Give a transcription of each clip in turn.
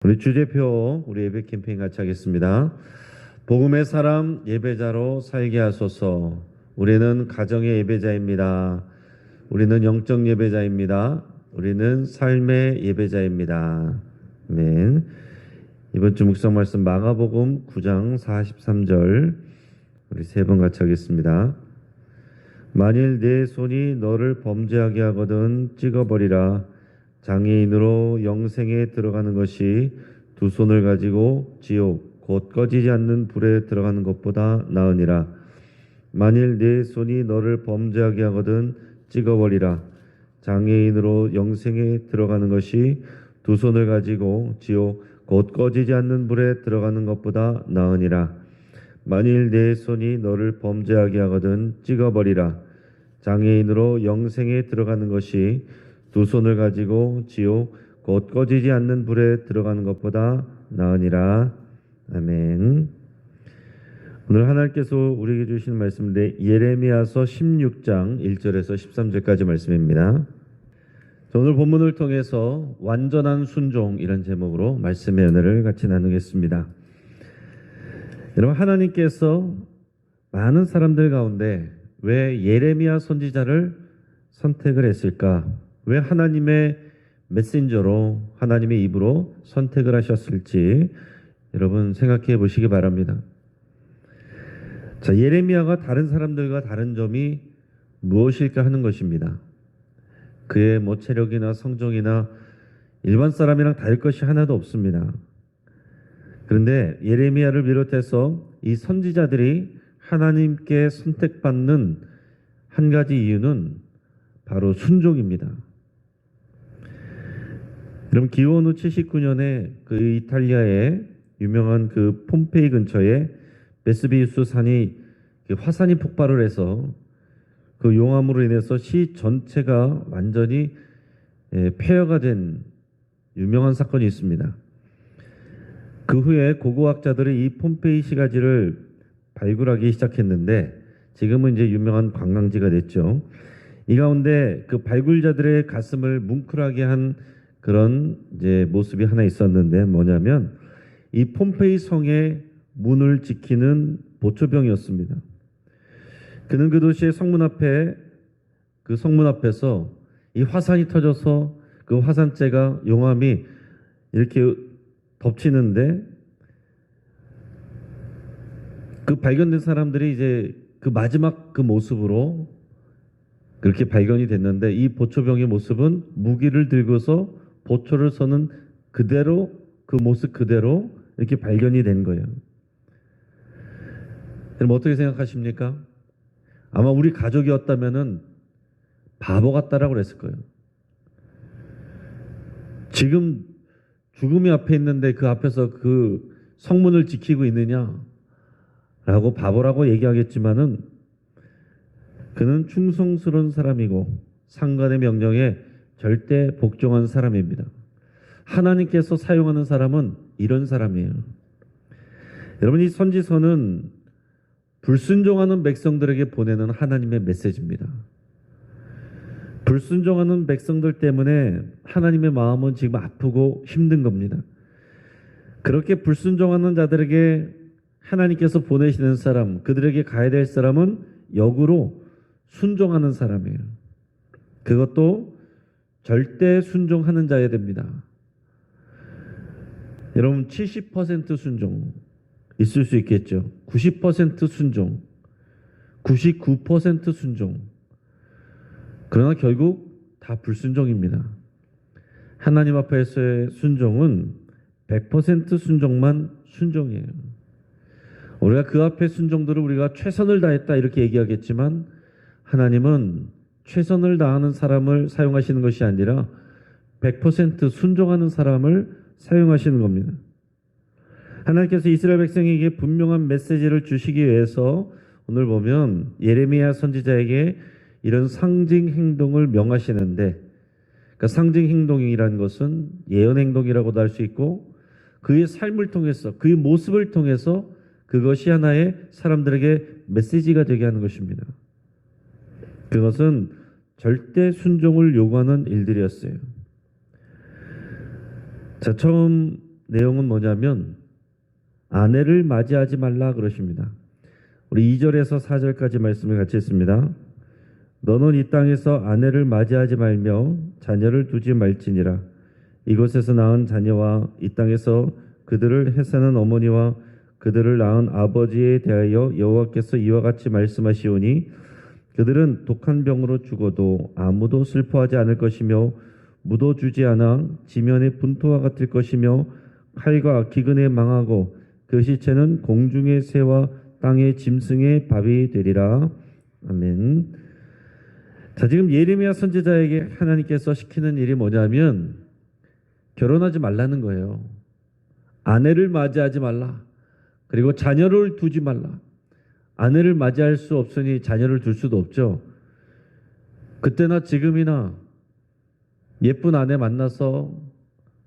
우리 주제표 우리 예배 캠페인 같이 하겠습니다. 복음의 사람 예배자로 살게 하소서. 우리는 가정의 예배자입니다. 우리는 영적 예배자입니다. 우리는 삶의 예배자입니다. 아멘. 이번 주 묵상 말씀 마가복음 9장 43절 우리 세 번 같이 하겠습니다. 만일 내 손이 너를 범죄하게 하거든 찍어버리라. 장애인으로 영생에 들어가는 것이 두 손을 가지고 지옥 곧 꺼지지 않는 불에 들어가는 것보다 나으니라. 만일 내 손이 너를 범죄하게 하거든 찍어버리라. 장애인으로 영생에 들어가는 것이 두 손을 가지고 지옥 곧 꺼지지 않는 불에 들어가는 것보다 나으니라. 만일 내 손이 너를 범죄하게 하거든 찍어버리라. 장애인으로 영생에 들어가는 것이 두 손을 가지고 지옥 곧 꺼지지 않는 불에 들어가는 것보다 나으니라. 아멘. 오늘 하나님께서 우리에게 주신 말씀은 예레미야서 16장 1절에서 13절까지 말씀입니다. 오늘 본문을 통해서 완전한 순종이라는 제목으로 말씀의 은혜를 같이 나누겠습니다. 여러분, 하나님께서 많은 사람들 가운데 왜 예레미야 선지자를 선택을 했을까? 왜 하나님의 메신저로 하나님의 입으로 선택을 하셨을지 여러분 생각해 보시기 바랍니다. 자, 예레미야가 다른 사람들과 다른 점이 무엇일까 하는 것입니다. 그의 체력이나 성정이나 일반 사람이랑 다를 것이 하나도 없습니다. 그런데 예레미야를 비롯해서 이 선지자들이 하나님께 선택받는 한 가지 이유는 바로 순종입니다. 여러분, 기원 후 79년에 그 이탈리아의 유명한 그 폼페이 근처에 베스비우스 산이 화산이 폭발을 해서 그 용암으로 인해서 시 전체가 완전히 폐허가 된 유명한 사건이 있습니다. 그 후에 고고학자들이 이 폼페이 시가지를 발굴하기 시작했는데 지금은 이제 유명한 관광지가 됐죠. 이 가운데 그 발굴자들의 가슴을 뭉클하게 한 그런 이제 모습이 하나 있었는데 뭐냐면 이 폼페이 성의 문을 지키는 보초병이었습니다. 그는 그 도시의 성문 앞에서 이 화산이 터져서 그 화산재가 용암이 이렇게 덮치는데 그 발견된 사람들이 이제 그 마지막 그 모습으로 그렇게 발견이 됐는데 이 보초병의 모습은 무기를 들고서 보초를 서는 그대로 그 모습 그대로 이렇게 발견이 된 거예요. 여러분 어떻게 생각하십니까? 아마 우리 가족이었다면은 바보 같다라고 그랬을 거예요. 지금 죽음이 앞에 있는데 그 앞에서 그 성문을 지키고 있느냐라고 바보라고 얘기하겠지만은 그는 충성스러운 사람이고 상관의 명령에 절대 복종한 사람입니다. 하나님께서 사용하는 사람은 이런 사람이에요. 여러분, 이 선지서는 불순종하는 백성들에게 보내는 하나님의 메시지입니다. 불순종하는 백성들 때문에 하나님의 마음은 지금 아프고 힘든 겁니다. 그렇게 불순종하는 자들에게 하나님께서 보내시는 사람, 그들에게 가야 될 사람은 역으로 순종하는 사람이에요. 그것도 절대 순종하는 자여야 됩니다. 여러분 70% 순종 있을 수 있겠죠. 90% 순종, 99% 순종. 그러나 결국 다 불순종입니다. 하나님 앞에서의 순종은 100% 순종만 순종이에요. 우리가 그 앞에 순종들을 우리가 최선을 다했다 이렇게 얘기하겠지만 하나님은 최선을 다하는 사람을 사용하시는 것이 아니라 100% 순종하는 사람을 사용하시는 겁니다. 하나님께서 이스라엘 백성에게 분명한 메시지를 주시기 위해서 오늘 보면 예레미야 선지자에게 이런 상징 행동을 명하시는데, 그러니까 상징 행동이라는 것은 예언 행동이라고도 할 수 있고 그의 삶을 통해서 그의 모습을 통해서 그것이 하나의 사람들에게 메시지가 되게 하는 것입니다. 그것은 절대 순종을 요구하는 일들이었어요. 자, 처음 내용은 뭐냐면 아내를 맞이하지 말라 그러십니다. 우리 2절에서 4절까지 말씀을 같이 했습니다. 너는 이 땅에서 아내를 맞이하지 말며 자녀를 두지 말지니라. 이곳에서 낳은 자녀와 이 땅에서 그들을 해사는 어머니와 그들을 낳은 아버지에 대하여 여호와께서 이와 같이 말씀하시오니 그들은 독한 병으로 죽어도 아무도 슬퍼하지 않을 것이며 묻어주지 않아 지면의 분토와 같을 것이며 칼과 기근에 망하고 그 시체는 공중의 새와 땅의 짐승의 밥이 되리라. 아멘. 자, 지금 예레미야 선지자에게 하나님께서 시키는 일이 뭐냐면 결혼하지 말라는 거예요. 아내를 맞이하지 말라. 그리고 자녀를 두지 말라. 아내를 맞이할 수 없으니 자녀를 둘 수도 없죠. 그때나 지금이나 예쁜 아내 만나서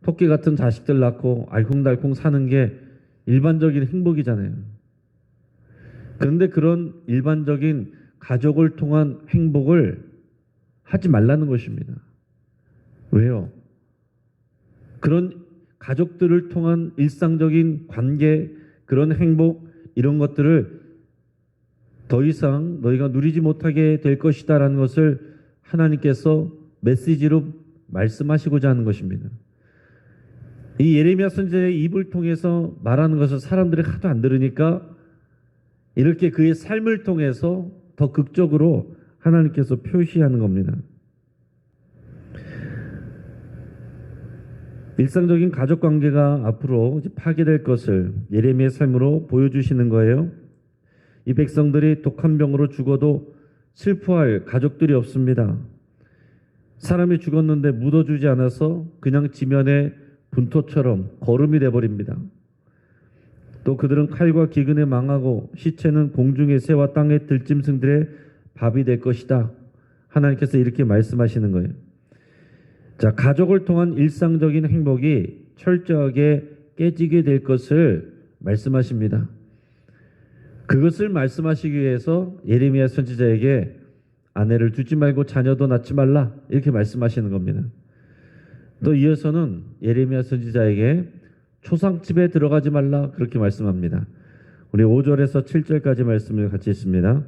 토끼 같은 자식들 낳고 알콩달콩 사는 게 일반적인 행복이잖아요. 그런데 그런 일반적인 가족을 통한 행복을 하지 말라는 것입니다. 왜요? 그런 가족들을 통한 일상적인 관계, 그런 행복, 이런 것들을 더 이상 너희가 누리지 못하게 될 것이다 라는 것을 하나님께서 메시지로 말씀하시고자 하는 것입니다. 이 예레미야 선지자의 입을 통해서 말하는 것을 사람들이 하도 안 들으니까 이렇게 그의 삶을 통해서 더 극적으로 하나님께서 표시하는 겁니다. 일상적인 가족 관계가 앞으로 파괴될 것을 예레미야의 삶으로 보여주시는 거예요. 이 백성들이 독한 병으로 죽어도 슬퍼할 가족들이 없습니다. 사람이 죽었는데 묻어주지 않아서 그냥 지면에 분토처럼 거름이 돼버립니다. 또 그들은 칼과 기근에 망하고 시체는 공중의 새와 땅의 들짐승들의 밥이 될 것이다. 하나님께서 이렇게 말씀하시는 거예요. 자, 가족을 통한 일상적인 행복이 철저하게 깨지게 될 것을 말씀하십니다. 그것을 말씀하시기 위해서 예레미야 선지자에게 아내를 두지 말고 자녀도 낳지 말라 이렇게 말씀하시는 겁니다. 또 이어서는 예레미야 선지자에게 초상집에 들어가지 말라 그렇게 말씀합니다. 우리 5절에서 7절까지 말씀을 같이 읽습니다.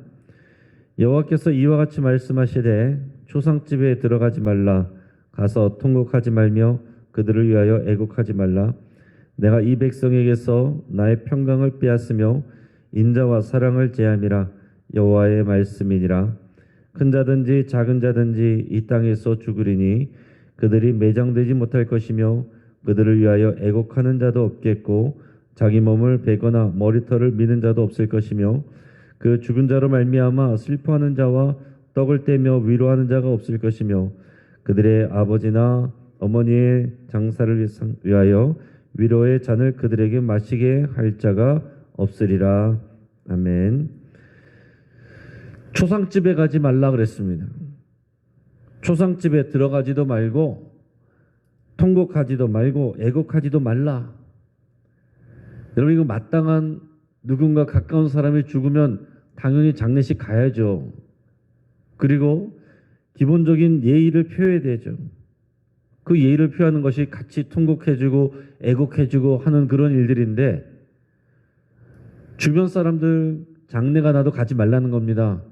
여호와께서 이와 같이 말씀하시되 초상집에 들어가지 말라 가서 통곡하지 말며 그들을 위하여 애곡하지 말라. 내가 이 백성에게서 나의 평강을 빼앗으며 인자와 사랑을 제함이라. 여호와의 말씀이니라. 큰 자든지 작은 자든지 이 땅에서 죽으리니 그들이 매장되지 못할 것이며 그들을 위하여 애곡하는 자도 없겠고 자기 몸을 베거나 머리털을 미는 자도 없을 것이며 그 죽은 자로 말미암아 슬퍼하는 자와 떡을 떼며 위로하는 자가 없을 것이며 그들의 아버지나 어머니의 장사를 위하여 위로의 잔을 그들에게 마시게 할 자가 없으리라. 아멘. 초상집에 가지 말라 그랬습니다. 초상집에 들어가지도 말고 통곡하지도 말고 애곡하지도 말라. 여러분, 이거 마땅한 누군가 가까운 사람이 죽으면 당연히 장례식 가야죠. 그리고 기본적인 예의를 표해야 되죠. 그 예의를 표하는 것이 같이 통곡해주고 애곡해주고 하는 그런 일들인데 주변 사람들 장례가 나도 가지 말라는 겁니다.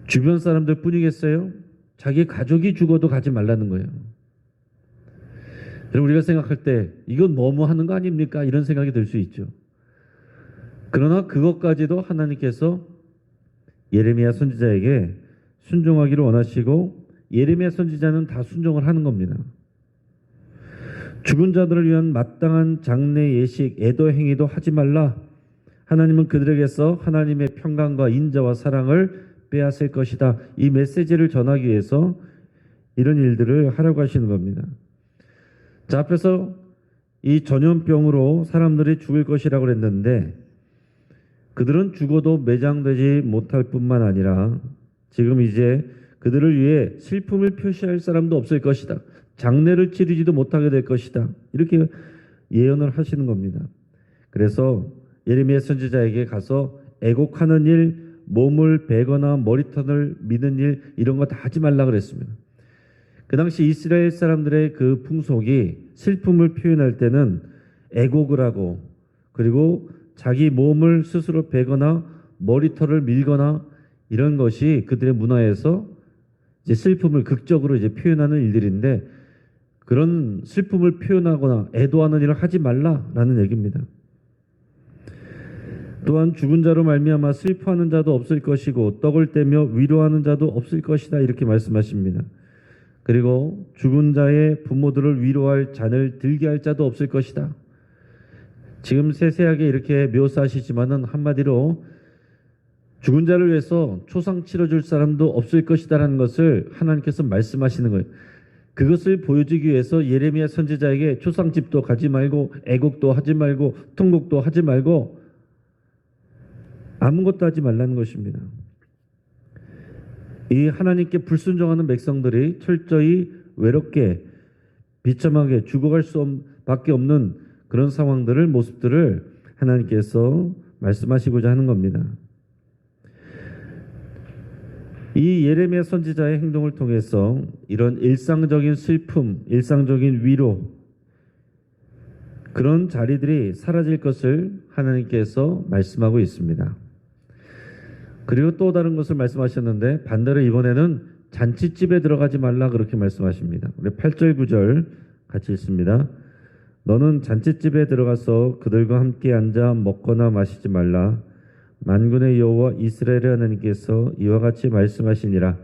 주변 사람들 뿐이겠어요? 자기 가족이 죽어도 가지 말라는 거예요. 여러분, 우리가 생각할 때 이건 너무하는 거 아닙니까? 이런 생각이 들 수 있죠. 그러나 그것까지도 하나님께서 예레미야 선지자에게 순종하기를 원하시고 예레미야 선지자는 다 순종을 하는 겁니다. 죽은 자들을 위한 마땅한 장례 예식, 애도 행위도 하지 말라. 하나님은 그들에게서 하나님의 평강과 인자와 사랑을 빼앗을 것이다. 이 메시지를 전하기 위해서 이런 일들을 하라고 하시는 겁니다. 자, 앞에서 이 전염병으로 사람들이 죽을 것이라고 했는데 그들은 죽어도 매장되지 못할 뿐만 아니라 지금 이제 그들을 위해 슬픔을 표시할 사람도 없을 것이다. 장례를 치르지도 못하게 될 것이다. 이렇게 예언을 하시는 겁니다. 그래서 예레미야 선지자에게 가서 애곡하는 일, 몸을 베거나 머리털을 미는 일 이런 거 다 하지 말라 그랬습니다. 그 당시 이스라엘 사람들의 그 풍속이 슬픔을 표현할 때는 애곡을 하고 그리고 자기 몸을 스스로 베거나 머리털을 밀거나 이런 것이 그들의 문화에서 이제 슬픔을 극적으로 이제 표현하는 일들인데 그런 슬픔을 표현하거나 애도하는 일을 하지 말라라는 얘기입니다. 또한 죽은 자로 말미암아 슬퍼하는 자도 없을 것이고 떡을 떼며 위로하는 자도 없을 것이다 이렇게 말씀하십니다. 그리고 죽은 자의 부모들을 위로할 잔을 들게 할 자도 없을 것이다. 지금 세세하게 이렇게 묘사하시지만은 한마디로 죽은 자를 위해서 초상 치러줄 사람도 없을 것이다라는 것을 하나님께서 말씀하시는 거예요. 그것을 보여주기 위해서 예레미야 선지자에게 초상집도 가지 말고 애곡도 하지 말고 통곡도 하지 말고 아무것도 하지 말라는 것입니다. 이 하나님께 불순종하는 백성들이 철저히 외롭게 비참하게 죽어갈 수밖에 없는 그런 상황들을 모습들을 하나님께서 말씀하시고자 하는 겁니다. 이 예레미야 선지자의 행동을 통해서 이런 일상적인 슬픔, 일상적인 위로 그런 자리들이 사라질 것을 하나님께서 말씀하고 있습니다. 그리고 또 다른 것을 말씀하셨는데 반대로 이번에는 잔치집에 들어가지 말라 그렇게 말씀하십니다. 우리 8절 9절 같이 읽습니다. 너는 잔치집에 들어가서 그들과 함께 앉아 먹거나 마시지 말라. 만군의 여호와 이스라엘의 하나님께서 이와 같이 말씀하시니라.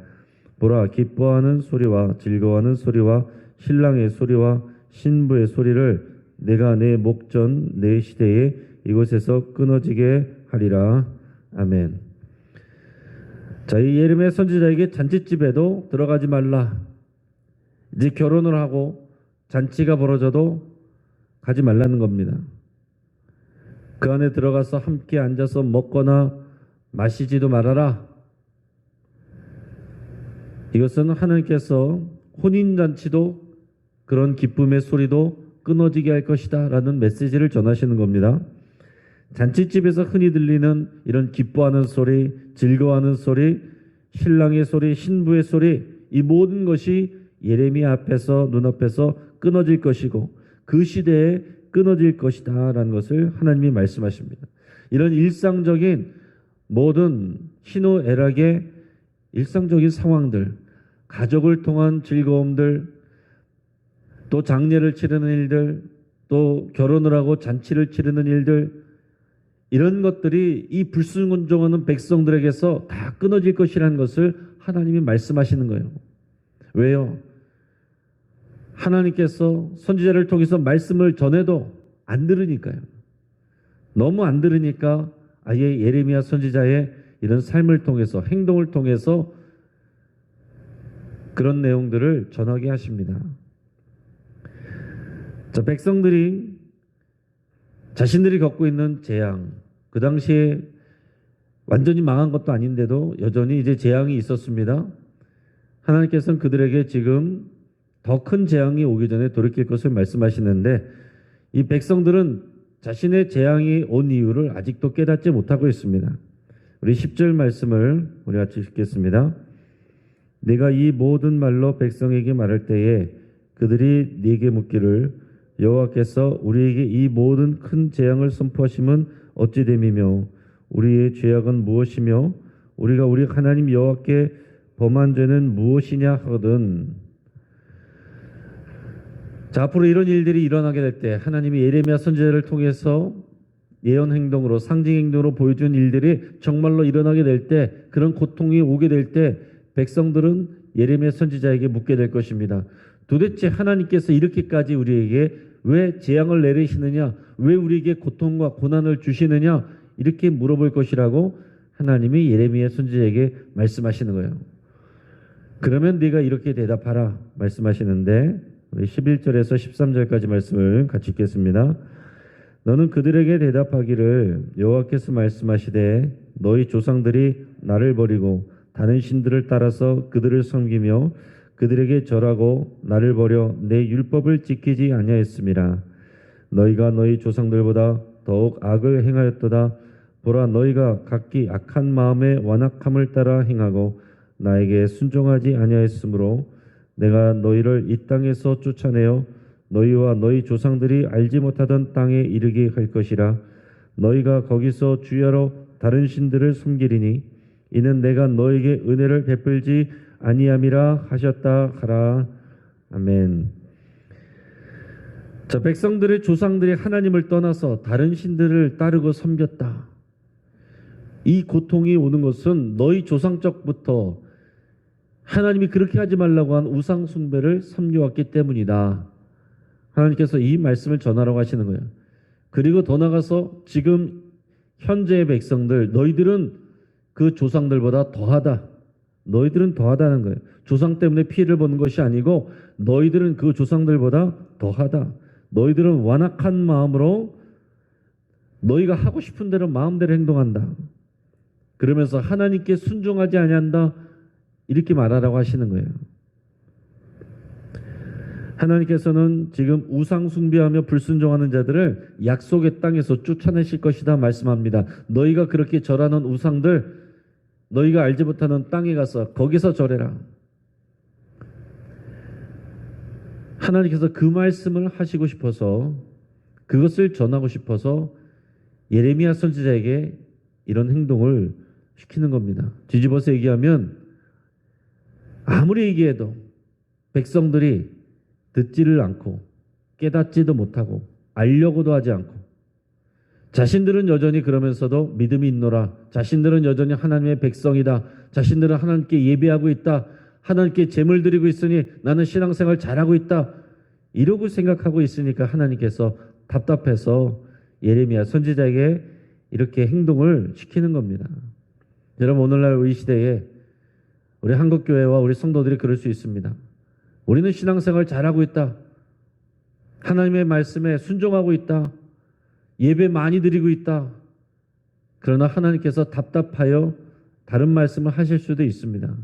보라, 기뻐하는 소리와 즐거워하는 소리와 신랑의 소리와 신부의 소리를 내가 내 목전 내 시대에 이곳에서 끊어지게 하리라. 아멘. 자, 이 예레미야 선지자에게 잔치집에도 들어가지 말라. 이제 결혼을 하고 잔치가 벌어져도 가지 말라는 겁니다. 그 안에 들어가서 함께 앉아서 먹거나 마시지도 말아라. 이것은 하나님께서 혼인잔치도 그런 기쁨의 소리도 끊어지게 할 것이다 라는 메시지를 전하시는 겁니다. 잔치집에서 흔히 들리는 이런 기뻐하는 소리, 즐거워하는 소리, 신랑의 소리, 신부의 소리, 이 모든 것이 예레미야 앞에서 눈앞에서 끊어질 것이고 그 시대에 끊어질 것이다 라는 것을 하나님이 말씀하십니다. 이런 일상적인 모든 희노애락의 일상적인 상황들, 가족을 통한 즐거움들, 또 장례를 치르는 일들, 또 결혼을 하고 잔치를 치르는 일들, 이런 것들이 이 불순종하는 백성들에게서 다 끊어질 것이라는 것을 하나님이 말씀하시는 거예요. 왜요? 하나님께서 선지자를 통해서 말씀을 전해도 안 들으니까요. 너무 안 들으니까 아예 예레미야 선지자의 이런 삶을 통해서 행동을 통해서 그런 내용들을 전하게 하십니다. 자, 백성들이 자신들이 겪고 있는 재앙, 그 당시에 완전히 망한 것도 아닌데도 여전히 이제 재앙이 있었습니다. 하나님께서는 그들에게 지금 더 큰 재앙이 오기 전에 돌이킬 것을 말씀하시는데 이 백성들은 자신의 재앙이 온 이유를 아직도 깨닫지 못하고 있습니다. 우리 10절 말씀을 우리 같이 읽겠습니다. 네가 이 모든 말로 백성에게 말할 때에 그들이 네게 묻기를 여호와께서 우리에게 이 모든 큰 재앙을 선포하심은 어찌 됨이며 우리의 죄악은 무엇이며 우리가 우리 하나님 여호와께 범한 죄는 무엇이냐 하거든. 자, 앞으로 이런 일들이 일어나게 될 때 하나님이 예레미야 선지자를 통해서 예언 행동으로 상징 행동으로 보여준 일들이 정말로 일어나게 될 때 그런 고통이 오게 될 때 백성들은 예레미야 선지자에게 묻게 될 것입니다. 도대체 하나님께서 이렇게까지 우리에게 왜 재앙을 내리시느냐, 왜 우리에게 고통과 고난을 주시느냐 이렇게 물어볼 것이라고 하나님이 예레미야 선지자에게 말씀하시는 거예요. 그러면 네가 이렇게 대답하라 말씀하시는데 우리 11절에서 13절까지 말씀을 같이 읽겠습니다. 너는 그들에게 대답하기를 여호와께서 말씀하시되 너희 조상들이 나를 버리고 다른 신들을 따라서 그들을 섬기며 그들에게 절하고 나를 버려 내 율법을 지키지 아니하였음이라. 너희가 너희 조상들보다 더욱 악을 행하였도다. 보라, 너희가 각기 악한 마음의 완악함을 따라 행하고 나에게 순종하지 아니하였으므로 내가 너희를 이 땅에서 쫓아내어 너희와 너희 조상들이 알지 못하던 땅에 이르게 할 것이라. 너희가 거기서 주야로 다른 신들을 섬기리니 이는 내가 너에게 은혜를 베풀지 아니함이라 하셨다 하라. 아멘. 자, 백성들의 조상들이 하나님을 떠나서 다른 신들을 따르고 섬겼다. 이 고통이 오는 것은 너희 조상적부터 하나님이 그렇게 하지 말라고 한 우상 숭배를 섬겨왔기 때문이다. 하나님께서 이 말씀을 전하라고 하시는 거예요. 그리고 더 나아가서 지금 현재의 백성들, 너희들은 그 조상들보다 더하다. 너희들은 더하다는 거예요. 조상 때문에 피해를 보는 것이 아니고 너희들은 그 조상들보다 더하다. 너희들은 완악한 마음으로 너희가 하고 싶은 대로 마음대로 행동한다. 그러면서 하나님께 순종하지 아니한다. 이렇게 말하라고 하시는 거예요. 하나님께서는 지금 우상 숭배하며 불순종하는 자들을 약속의 땅에서 쫓아내실 것이다 말씀합니다. 너희가 그렇게 절하는 우상들, 너희가 알지 못하는 땅에 가서 거기서 절해라. 하나님께서 그 말씀을 하시고 싶어서, 그것을 전하고 싶어서 예레미야 선지자에게 이런 행동을 시키는 겁니다. 뒤집어서 얘기하면 아무리 얘기해도 백성들이 듣지를 않고 깨닫지도 못하고 알려고도 하지 않고, 자신들은 여전히 그러면서도 믿음이 있노라, 자신들은 여전히 하나님의 백성이다, 자신들은 하나님께 예배하고 있다, 하나님께 제물 드리고 있으니 나는 신앙생활 잘하고 있다, 이러고 생각하고 있으니까 하나님께서 답답해서 예레미야 선지자에게 이렇게 행동을 시키는 겁니다. 여러분, 오늘날 우리 시대에 우리 한국교회와 우리 성도들이 그럴 수 있습니다. 우리는 신앙생활 잘하고 있다, 하나님의 말씀에 순종하고 있다, 예배 많이 드리고 있다. 그러나 하나님께서 답답하여 다른 말씀을 하실 수도 있습니다.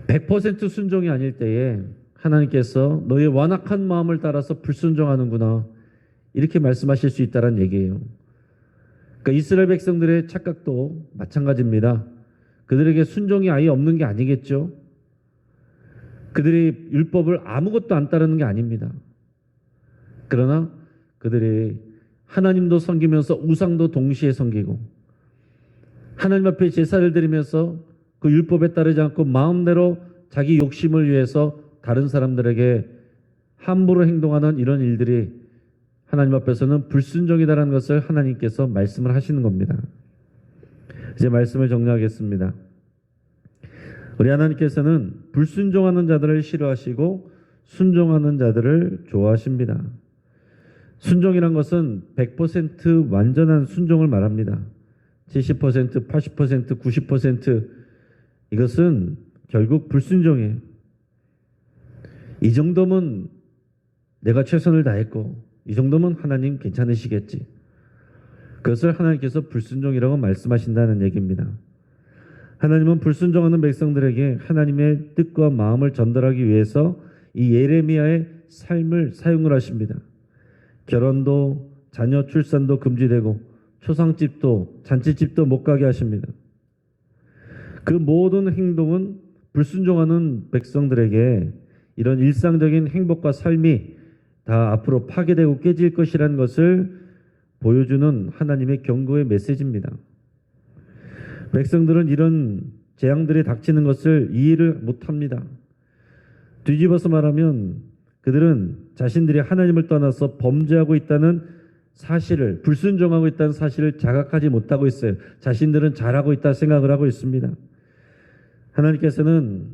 100% 순종이 아닐 때에 하나님께서 너의 완악한 마음을 따라서 불순종하는구나, 이렇게 말씀하실 수 있다는 얘기예요. 그러니까 이스라엘 백성들의 착각도 마찬가지입니다. 그들에게 순종이 아예 없는 게 아니겠죠. 그들이 율법을 아무것도 안 따르는 게 아닙니다. 그러나 그들이 하나님도 섬기면서 우상도 동시에 섬기고, 하나님 앞에 제사를 드리면서 그 율법에 따르지 않고 마음대로 자기 욕심을 위해서 다른 사람들에게 함부로 행동하는 이런 일들이 하나님 앞에서는 불순종이다라는 것을 하나님께서 말씀을 하시는 겁니다. 이제 말씀을 정리하겠습니다. 우리 하나님께서는 불순종하는 자들을 싫어하시고 순종하는 자들을 좋아하십니다. 순종이란 것은 100% 완전한 순종을 말합니다. 70%, 80%, 90% 이것은 결국 불순종이에요. 이 정도면 내가 최선을 다했고 이 정도면 하나님 괜찮으시겠지. 그것을 하나님께서 불순종이라고 말씀하신다는 얘기입니다. 하나님은 불순종하는 백성들에게 하나님의 뜻과 마음을 전달하기 위해서 이 예레미야의 삶을 사용을 하십니다. 결혼도 자녀 출산도 금지되고 초상집도 잔치집도 못 가게 하십니다. 그 모든 행동은 불순종하는 백성들에게 이런 일상적인 행복과 삶이 다 앞으로 파괴되고 깨질 것이라는 것을 보여주는 하나님의 경고의 메시지입니다. 백성들은 이런 재앙들이 닥치는 것을 이해를 못합니다. 뒤집어서 말하면 그들은 자신들이 하나님을 떠나서 범죄하고 있다는 사실을, 불순종하고 있다는 사실을 자각하지 못하고 있어요. 자신들은 잘하고 있다 생각을 하고 있습니다. 하나님께서는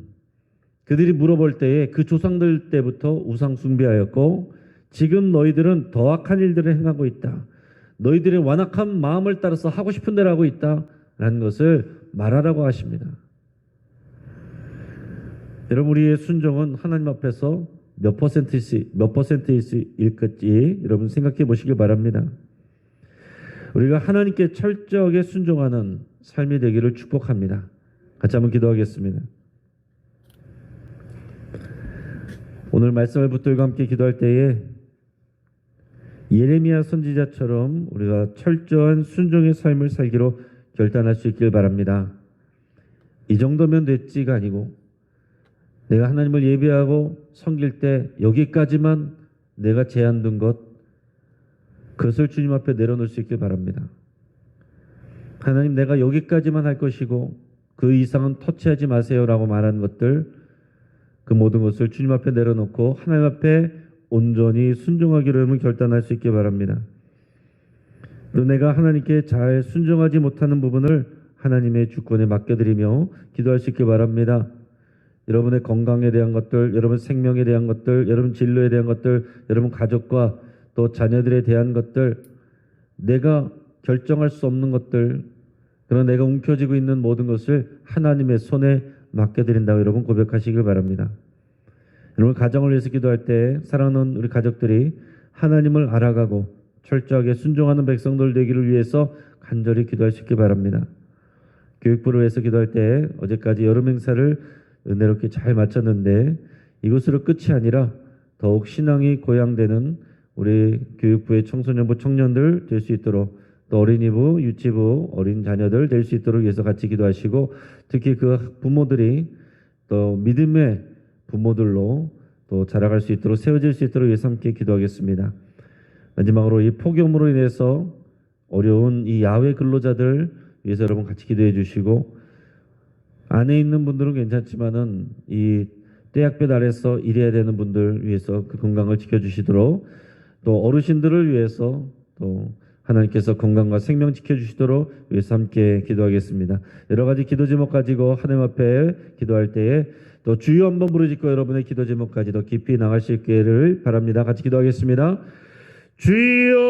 그들이 물어볼 때에 그 조상들 때부터 우상 숭배하였고 지금 너희들은 더 악한 일들을 행하고 있다, 너희들의 완악한 마음을 따라서 하고 싶은 대로 하고 있다 라는 것을 말하라고 하십니다. 여러분, 우리의 순종은 하나님 앞에서 몇 퍼센트일지 여러분 생각해 보시길 바랍니다. 우리가 하나님께 철저하게 순종하는 삶이 되기를 축복합니다. 같이 한번 기도하겠습니다. 오늘 말씀을 붙들고 함께 기도할 때에 예레미야 선지자처럼 우리가 철저한 순종의 삶을 살기로 결단할 수 있길 바랍니다. 이 정도면 됐지가 아니고 내가 하나님을 예배하고 섬길 때 여기까지만 내가 제한 둔 것, 그것을 주님 앞에 내려놓을 수 있길 바랍니다. 하나님, 내가 여기까지만 할 것이고 그 이상은 터치하지 마세요라고 말한 것들, 그 모든 것을 주님 앞에 내려놓고 하나님 앞에 온전히 순종하기로 여러분 결단할 수 있길 바랍니다. 또 내가 하나님께 잘 순종하지 못하는 부분을 하나님의 주권에 맡겨드리며 기도할 수 있길 바랍니다. 여러분의 건강에 대한 것들, 여러분 생명에 대한 것들, 여러분 진로에 대한 것들, 여러분 가족과 또 자녀들에 대한 것들, 내가 결정할 수 없는 것들, 그런 내가 움켜쥐고 있는 모든 것을 하나님의 손에 맡겨드린다고 여러분 고백하시길 바랍니다. 여러분 가정을 위해서 기도할 때 사랑하는 우리 가족들이 하나님을 알아가고 철저하게 순종하는 백성들 되기를 위해서 간절히 기도할 수 있길 바랍니다. 교육부를 위해서 기도할 때 어제까지 여름 행사를 은혜롭게 잘 마쳤는데 이것으로 끝이 아니라 더욱 신앙이 고양되는 우리 교육부의 청소년부 청년들 될 수 있도록, 또 어린이부, 유치부, 어린 자녀들 될 수 있도록 위해서 같이 기도하시고, 특히 그 부모들이 또 믿음의 부모들로 또 자라갈 수 있도록 세워질 수 있도록 위해서 함께 기도하겠습니다. 마지막으로 이 폭염으로 인해서 어려운 이 야외 근로자들 위해서 여러분 같이 기도해 주시고, 안에 있는 분들은 괜찮지만은 이 떼약볕 아래서 일해야 되는 분들 위해서 그 건강을 지켜주시도록, 또 어르신들을 위해서 또 하나님께서 건강과 생명 지켜주시도록 위해서 함께 기도하겠습니다. 여러 가지 기도 제목 가지고 하나님 앞에 기도할 때에 또 주여 한번 부르짖고 여러분의 기도 제목까지 더 깊이 나갈 수 있기를 바랍니다. 같이 기도하겠습니다. 주여.